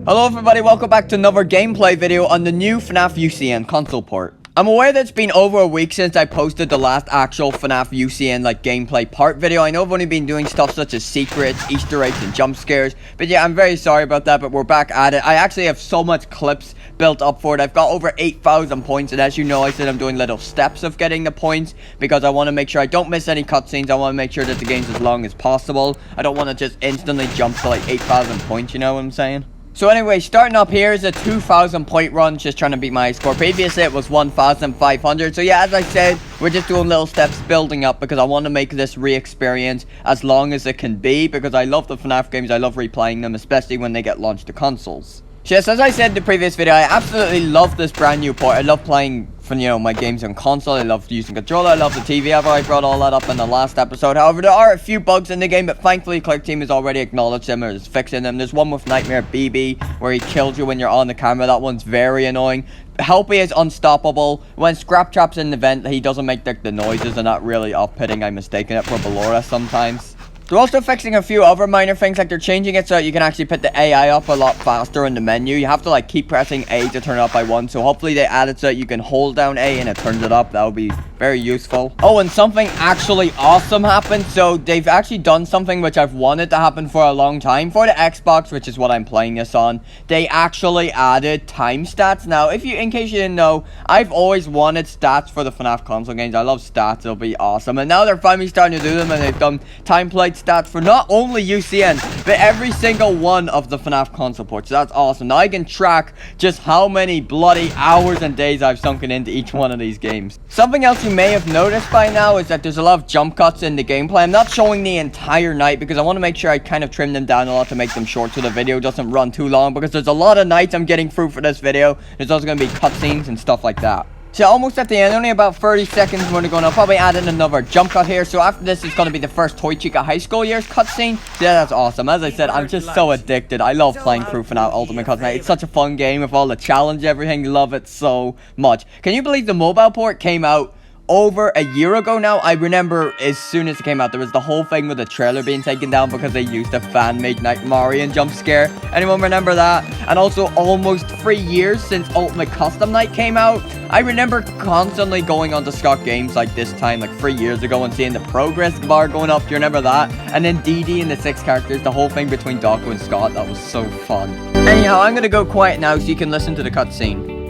Hello everybody, welcome back to another gameplay video on the new FNaF UCN console port. I'm aware that it's been over a week since I posted the last actual FNaF UCN gameplay part video. I know I've only been doing stuff such as secrets, Easter eggs, and jump scares. But yeah, I'm very sorry about that, but we're back at it. I actually have so much clips built up for it. I've got over 8,000 points, and as you know, I said I'm doing little steps of getting the points because I want to make sure I don't miss any cutscenes. I want to make sure that the game's as long as possible. I don't want to just instantly jump to 8,000 points, you know what I'm saying? So anyway, starting up here is a 2,000 point run, just trying to beat my score. Previously it was 1,500. So yeah, as I said, we're just doing little steps building up because I want to make this re-experience as long as it can be, because I love the FNaF games. I love replaying them, especially when they get launched to consoles. So yes, as I said in the previous video, I absolutely love this brand new port. I love playing my games on console. I love using controller. I love the TV. I brought all that up in the last episode. However, there are a few bugs in the game, but thankfully Click Team has already acknowledged them or is fixing them. There's one with Nightmare BB where he kills you when you're on the camera. That one's very annoying. Helpy is unstoppable. When Scrap Trap's in the vent, he doesn't make the noises, and that really off-putting. I'm mistaken it for Ballora sometimes. They're also fixing a few other minor things, like they're changing it so that you can actually put the AI up a lot faster in the menu. You have to keep pressing A to turn it up by one, so hopefully they add it so that you can hold down A and it turns it up. That would be very useful. Oh, and something actually awesome happened. So they've actually done something which I've wanted to happen for a long time. For the Xbox, which is what I'm playing this on, they actually added time stats. Now, in case you didn't know, I've always wanted stats for the FNaF console games. I love stats. It'll be awesome. And now they're finally starting to do them, and they've done time played stats for not only UCN, but every single one of the FNaF console ports. So that's awesome. Now I can track just how many bloody hours and days I've sunken into each one of these games. Something else you may have noticed by now is that there's a lot of jump cuts in the gameplay. I'm not showing the entire night because I want to make sure I kind of trim them down a lot to make them short so the video doesn't run too long, because there's a lot of nights I'm getting through for this video. There's also going to be cutscenes and stuff like that. So almost at the end, only about 30 seconds more to go. And I'll probably add in another jump cut here. So after this is going to be the first Toy Chica High School years cutscene. Yeah, that's awesome. As I said, I'm just so addicted. I love playing through FNaF Ultimate Cosmetic. It's such a fun game with all the challenge, everything. Love it so much. Can you believe the mobile port came out over a year ago now? I remember as soon as it came out, there was the whole thing with the trailer being taken down because they used a fan-made Nightmarian jump scare. Anyone remember that? And also almost 3 years since Ultimate Custom Night came out. I remember constantly going on to Scott Games this time, 3 years ago, and seeing the progress bar going up. Do you remember that? And then DD and the 6 characters, the whole thing between Dawko and Scott. That was so fun. Anyhow, I'm gonna go quiet now so you can listen to the cutscene.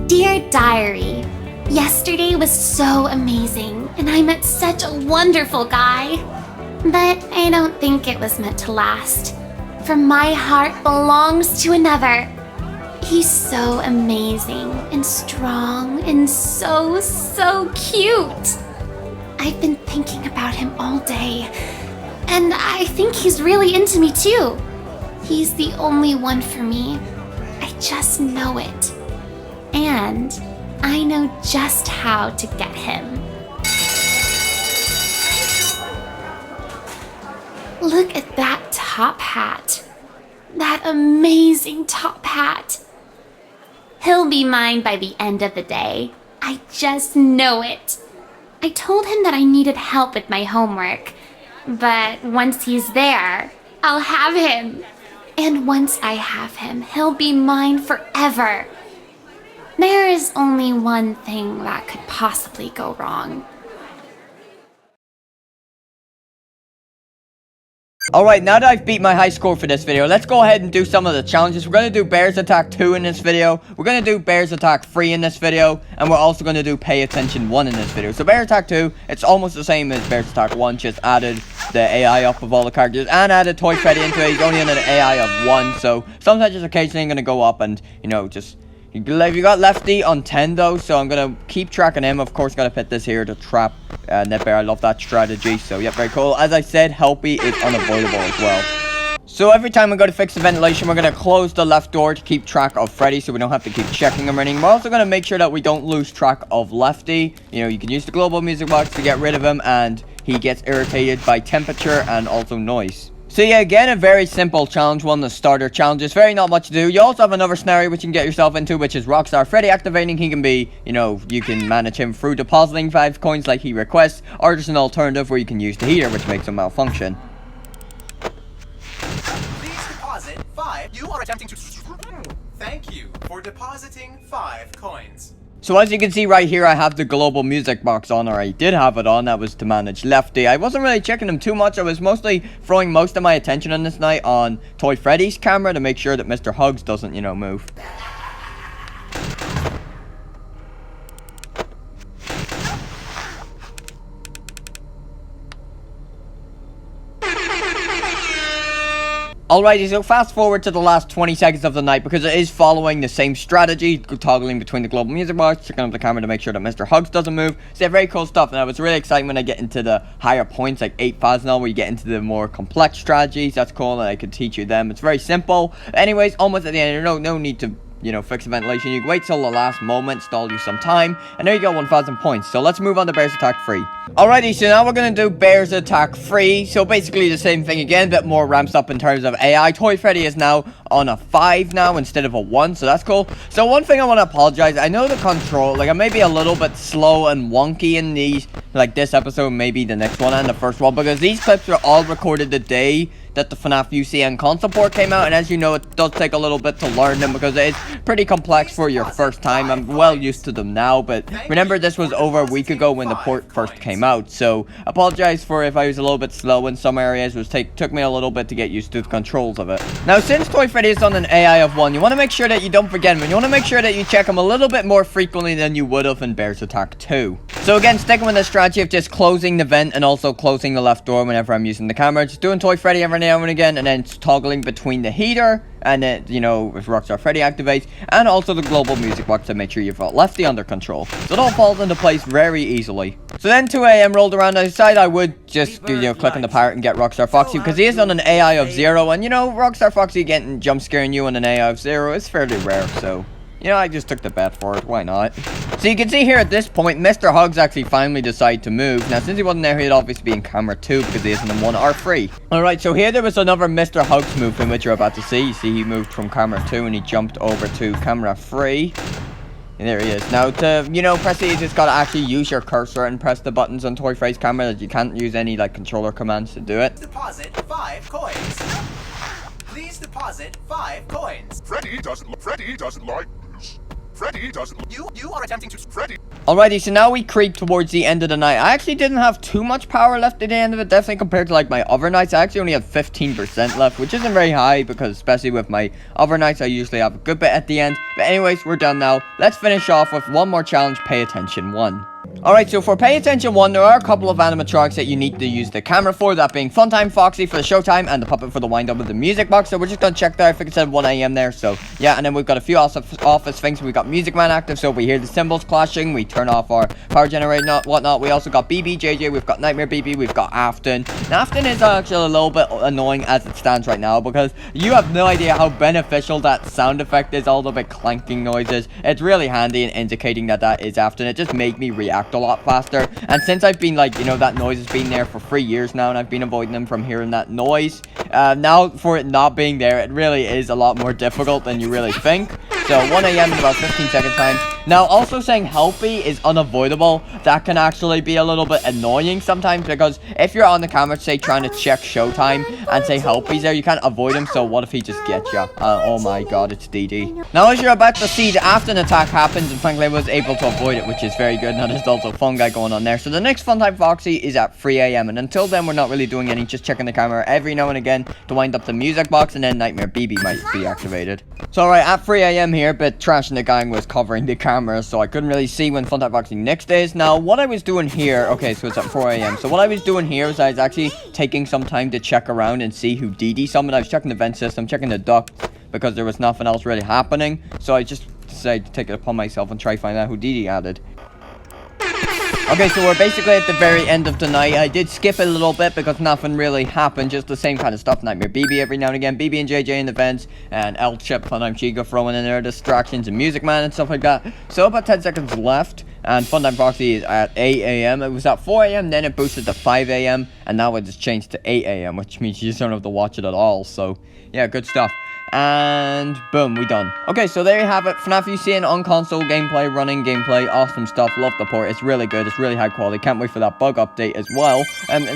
Dear Diary, yesterday was so amazing, and I met such a wonderful guy. But I don't think it was meant to last, for my heart belongs to another. He's so amazing and strong and so cute. I've been thinking about him all day, and I think he's really into me too. He's the only one for me. I just know it. And I know just how to get him. Look at that top hat. That amazing top hat. He'll be mine by the end of the day. I just know it. I told him that I needed help with my homework, but once he's there, I'll have him. And once I have him, he'll be mine forever. There is only one thing that could possibly go wrong. Alright, now that I've beat my high score for this video, let's go ahead and do some of the challenges. We're going to do Bears Attack 2 in this video, we're going to do Bears Attack 3 in this video, and we're also going to do Pay Attention 1 in this video. So Bears Attack 2, it's almost the same as Bears Attack 1, just added the AI up of all the characters, and added Toy Freddy into it. He's only in an AI of 1, so sometimes just occasionally going to go up and, just... You got Lefty on 10 though, so I'm going to keep tracking him. Of course, got to put this here to trap Netbear. I love that strategy, so yeah, very cool. As I said, Helpy is unavoidable as well. So every time we go to fix the ventilation, we're going to close the left door to keep track of Freddy, so we don't have to keep checking him or anything. We're also going to make sure that we don't lose track of Lefty. You can use the global music box to get rid of him, and he gets irritated by temperature and also noise. So yeah, again, a very simple challenge one, the starter challenge. It's very not much to do. You also have another scenario which you can get yourself into, which is Rockstar Freddy activating. He can be, you know, you can manage him through depositing 5 coins like he requests, or there's an alternative where you can use the heater, which makes him malfunction. Please deposit 5. You are attempting to... Thank you for depositing 5 coins. So as you can see right here, I have the global music box on, or I did have it on. That was to manage Lefty. I wasn't really checking him too much. I was mostly throwing most of my attention on this night on Toy Freddy's camera to make sure that Mr. Hugs doesn't, you know, move. Alrighty, so fast forward to the last 20 seconds of the night, because it is following the same strategy, toggling between the global music box, checking up the camera to make sure that Mr. Hugs doesn't move. So very cool stuff, and I was really excited when I get into the higher points, like 8,000 where you get into the more complex strategies. That's cool, and I could teach you them. It's very simple. Anyways, almost at the end, no need to, you know, fix the ventilation. You can wait till the last moment, stall you some time, and there you go, 1,000 points. So let's move on to Bears Attack Free. Alrighty, so now we're gonna do Bears Attack Free. So basically the same thing again, but more ramps up in terms of AI. Toy Freddy is now on a 5 now instead of a 1, so that's cool. So one thing I want to apologize, I know the control, like I may be a little bit slow and wonky in these, like this episode, maybe the next one and the first one, because these clips were all recorded the day that the FNaF UCN console port came out, and as you know, it does take a little bit to learn them because it's pretty complex for your first time. I'm well used to them now, but remember this was over a week ago when the port first came out, so apologize for if I was a little bit slow in some areas. It took me a little bit to get used to the controls of it. Now, since Toy Freddy is on an AI of 1, you want to make sure that you don't forget him, and you want to make sure that you check him a little bit more frequently than you would have in Bears Attack 2. So again, sticking with the strategy of just closing the vent and also closing the left door whenever I'm using the camera, just doing Toy Freddy every now and again, and then toggling between the heater and then, you know, if Rockstar Freddy activates, and also the global music box to make sure you've got Lefty under control. So it all falls into place very easily. So then 2 AM rolled around. I decided I would just, you know, click on the pirate and get Rockstar Foxy, because he is on an AI of 0, and you know, Rockstar Foxy getting jump scaring you on an AI of 0 is fairly rare, so you know, I just took the bet for it. Why not? So you can see here at this point, Mr. Hugs actually finally decided to move. Now, since he wasn't there, he'd obviously be in camera 2 because he isn't in 1 or 3. Alright, so here there was another Mr. Hugs movement, which you're about to see. You see, he moved from camera 2 and he jumped over to camera 3. And there he is. Now, to, you know, press it, you just gotta actually use your cursor and press the buttons on Toy Freddy's camera. You can't use any, like, controller commands to do it. Deposit 5 coins. Please deposit 5 coins. Freddy doesn't like this. Freddy doesn't. You are attempting to... Freddy. Alrighty, so now we creep towards the end of the night. I actually didn't have too much power left at the end of it, definitely compared to like my other nights. I actually only had 15% left, which isn't very high because especially with my other nights, I usually have a good bit at the end. But anyways, we're done now. Let's finish off with one more challenge, Pay Attention 1. Alright, so for Pay Attention 1, there are a couple of animatronics that you need to use the camera for, that being Funtime Foxy for the showtime and the puppet for the wind-up of the music box. So we're just gonna check there. I think it said 1 AM there, so yeah. And then we've got a few office things. We've got Music Man active, so if we hear the cymbals clashing, we turn off our power generator and whatnot. We also got BB, JJ, we've got Nightmare BB, we've got Afton. Now, Afton is actually a little bit annoying as it stands right now, because you have no idea how beneficial that sound effect is, all the bit clanking noises. It's really handy in indicating that that is Afton. It just made me react a lot faster. And since I've been like, you know, that noise has been there for 3 years now, and I've been avoiding them from hearing that noise. Now, for it not being there, it really is a lot more difficult than you really think. So 1 AM in about 15 seconds time. Now, also saying helpy is unavoidable. That can actually be a little bit annoying sometimes, because if you're on the camera, say, trying to check showtime and say helpy's there, you can't avoid him. So what if he just gets you? Oh my god, it's DD. Now, as you're about to see, the Afton attack happens, and frankly, I was able to avoid it, which is very good. Now, there's also a fun guy going on there. So the next Funtime Foxy is at 3 AM, and until then, we're not really doing any, just checking the camera every now and again to wind up the music box, and then Nightmare BB might be activated. So alright, at 3 AM here, but Trash and the gang was covering the camera, so I couldn't really see when Funtime Foxy next is. Now, what I was doing here, okay, so it's at 4 AM. So what I was doing here was I was actually taking some time to check around and see who DD summoned. I was checking the vent system, checking the ducts, because there was nothing else really happening. So I just decided to take it upon myself and try to find out who DD added. Okay, so we're basically at the very end of the night. I did skip it a little bit because nothing really happened, just the same kind of stuff. Nightmare BB every now and again, BB and JJ in the vents, and L-Chip, Funtime Chica throwing in there distractions, and Music Man and stuff like that. So about 10 seconds left, And Funtime Proxy is at 8 a.m. It was at 4 a.m. Then it boosted to 5 a.m. And now it just changed to 8 a.m. Which means you just don't have to watch it at all. So yeah, good stuff. And boom, we done. Okay, so there you have it. FNaF UCN on console gameplay, running gameplay, awesome stuff. Love the port. It's really good. It's really high quality. Can't wait for that bug update as well.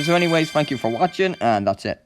So anyways, thank you for watching, and that's it.